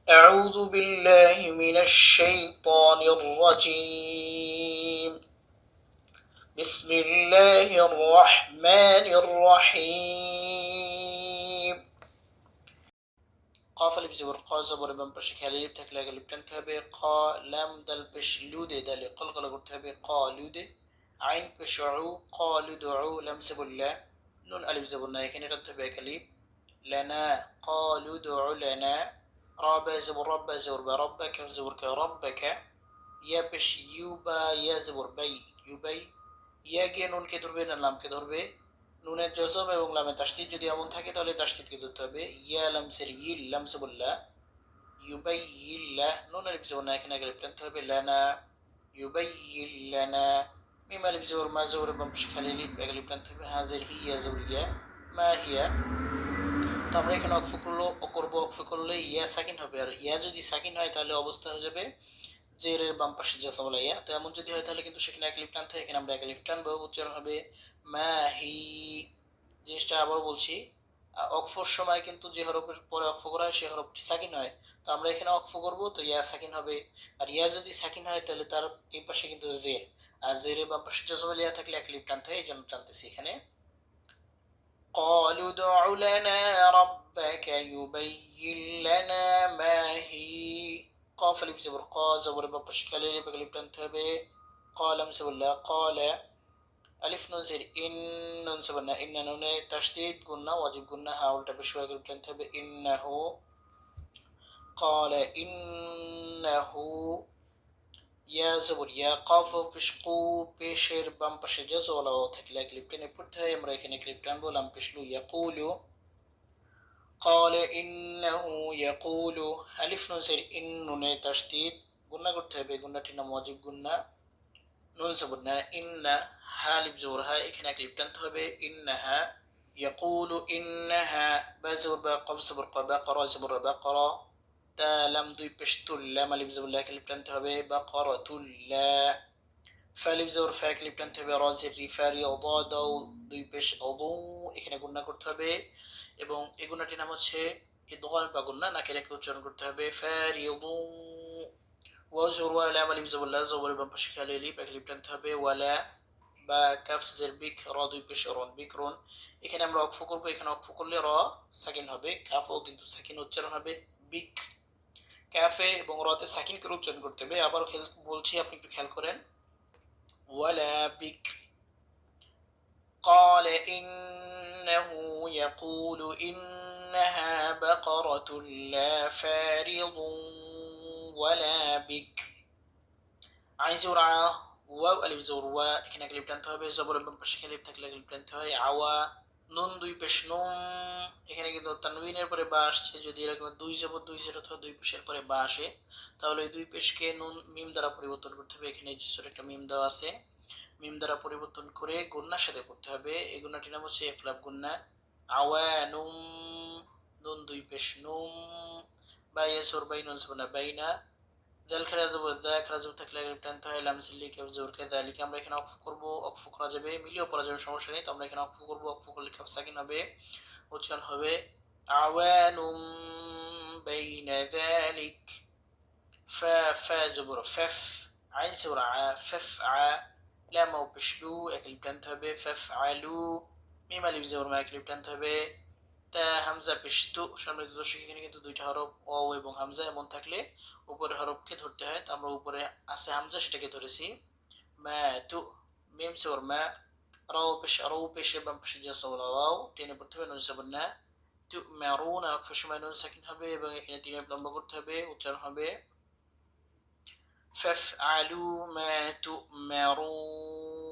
أعوذ بالله من الشيطان الرجيم بسم الله الرحمن الرحيم قاف ألف زبر قا زبر بن পাশে খেয়ালি লিপ থাকলে আগে লিপ টানতে হবে ক লাম দাল পেশ লুদে দালে কলকলা করতে হবে ক লুদে আইন পেশ উ ক লুদু লাম সাবুল্লাহ নুন আলিফ জবর না এখানে টানতে হবে এক আলিফ লানা قالوا ادع لنا رب زبر رب زبر بربك زبر كربك يا পেশ ইউবা ইয়া জবর বাই ইউবাই ইয়া গিয়ে নুনকে ধরবে না লামকে ধরবে নুনের জজম এবং লামে তাসদীদ যদি এমন থাকে তাহলে তাসদীদকে ধরতে হবে ইয়া লামসের ইল লামসাবুল্লাহ ইউবাইয়িল্লাহ নুন আলিফ জবর না এখানে আগে টানতে হবে লানা ইউবাইয়িল্লানা মিম আলিফ জবর মা জবর এবং পেশ খালি লিপ আগে টানতে হবে হাজির হিয়া জবর ইয়া মা হিয়া। তো আমরা এখানে অক্ফ করব অক্ফ করলে ইয়া সাকিন হবে আর ইয়া যদি সাকিন হয় তাহলে অবস্থা হয়ে যাবে জেরের বাম পাশে জাসাওয়ালা ইয়া। তো এমন যদি হয় তাহলে কিন্তু সেখানে এক লিফ টানতে হয়, এখানে আমরা এক লিফ টানবো, উচ্চারণ হবে মাহি। জিনিসটা আবার বলছি, অক্ফর সময় কিন্তু যে হরফের পরে অক্ফ করা হয় সে হরফটি সাকিন হয়। তো আমরা এখানে অক্ফ করব তো ইয়া সাকিন হবে, আর ইয়া যদি সাকিন হয় তাহলে তার এই পাশে কিন্তু জের, আর জেরের বাম পাশে জাসাওয়ালা ইয়া থাকলে এক লিফ টানতে হয়, এই জন্য টানতেছি এখানে। قالوا ادع لنا ربك يبين لنا ما هي قاف الف زبر قا زبر بابش كالي بقلب تنتبه قال مسبلا قال ألف نون زير إن نون سبنا إن نون تشديد قلنا واجب قلنا هاول تبشوا قلب تنتبه إنه قال إنه ইয়া জবর ইয়া কফ পেশকু পেশের বাম পাশে জাজওয়ালা ওয়াও থাকলে ক্লিপ টেনে পড়তে হয়, আমরা এখানে ক্লিপ টানবো লাম পেশলু ইয়াকুলু قال إنه يقول ألف نون زير إن নুনে তাসদীদ গুণা করতে হবে, গুণাটির নাম ওয়াজিব গুণা, নুন জবর না ইন্না হা লিফ জবর হা এখানে ক্লিপ টানতে হবে ইন্নাহা يقول إنها با زبر با قب زبر قب قرا زبر بقرا তা লাম দুই পেশ তুল্লা মালিফ জবর লা ক্লিপ টানতে হবে বাকারাতুল্লা ফা লিফ জবর ফা ক্লিপ টানতে হবে রা জির রি ফা রি অদা দাও দুই পেশ অদু এখানে গুণনা করতে হবে, এবং এই গুণনাটির নাম হচ্ছে ইদগাম বা গুণনা, নাকে রেখে উচ্চারণ করতে হবে ফারিদু ওয়া জবর ওয়া লাম আলিফ জবর লা জবর বাম পাশে খালি লিপ এক লিপ টানতে হবে ওয়ালা বা কাফ জের বিক র দুই পেশ রন বিকরুন। এখানে আমরা অক্ফ করব, এখানে অক্ফ করলে র সাকিন হবে, কাফও কিন্তু সাকিন উচ্চারণ হবে বিক, ক্যাফে এবং রতে সাকিন করে উচ্চারণ করতে হবে। আবার বলছি, আপনি একটু খেয়াল করেন ওয়ালা বিক قال إنه يقول إنها بقرة لا فارض ولا بك عايز ورعا ওয়াও আলিফ জবর ওয়া এখানে ক্লিপ টানতে হবে, জবর এবং পাশে ক্লিপ থাকলে ক্লিপ টানতে হয় আওয়া নুন দুই পেশ নুম এখানে কিন্তু তানবিনের পরে বা আসছে, যদি এরকম দুই জবর দুই জের অথবা দুই পেশের পরে বা আসে তাহলে ওই দুই পেশকে নুন মিম দ্বারা পরিবর্তন করতে হবে। এখানে ছোট একটা মিম দেওয়া আছে, মিম দ্বারা পরিবর্তন করে গুন্নার সাথে করতে হবে, এই গুন্নাটির নাম হচ্ছে ইকলাব গুন্না। আওয়ানুম নুন দুই পেশ নুম বা ইয়াসুর বাই নুন সাবনা বাইনা জাল খেলা যাবো দা খেলা যাবো থাকলে টানতে হয় লাম সিল্লি কেউ জোর কে দালিকে আমরা এখানে অক্ফ করব, অক্ফ করা যাবে মিলিয়েও পড়া যাবে, সমস্যা নেই। তো আমরা এখানে অক্ফ করব, অক্ফ করলে খাপ সাকিন হবে, উচ্চারণ হবে আওয়ানুম বাইনা যালিক ফা ফা জবর ফাফ আইন জবর আ ফাফ আ লাম ও পেশলু এক লিপ টানতে হবে ফাফ আলু মিম আলিফ জবর মা এক লিপ টানতে হবে তা হামজা পেশতু সম্মিলিত দর্শক এখানে কিন্তু দুইটা হরফ অ এবং হামজা এমন থাকলে উপরের হরফকে ধরতে হয়, তো আমরা উপরে আছে হামজা সেটাকে ধরেছি মা তু মিম জবর মা রাও পেশে বাম পেশে যা সওয়াল ওয়াও টেনে পড়তে হবে নুন জবর না তু মারুনা অক্ফ সময় নুন সাকিন হবে এবং এখানে তিন লম্বা করতে হবে, উচ্চারণ হবে فافعلوا ما تؤمرون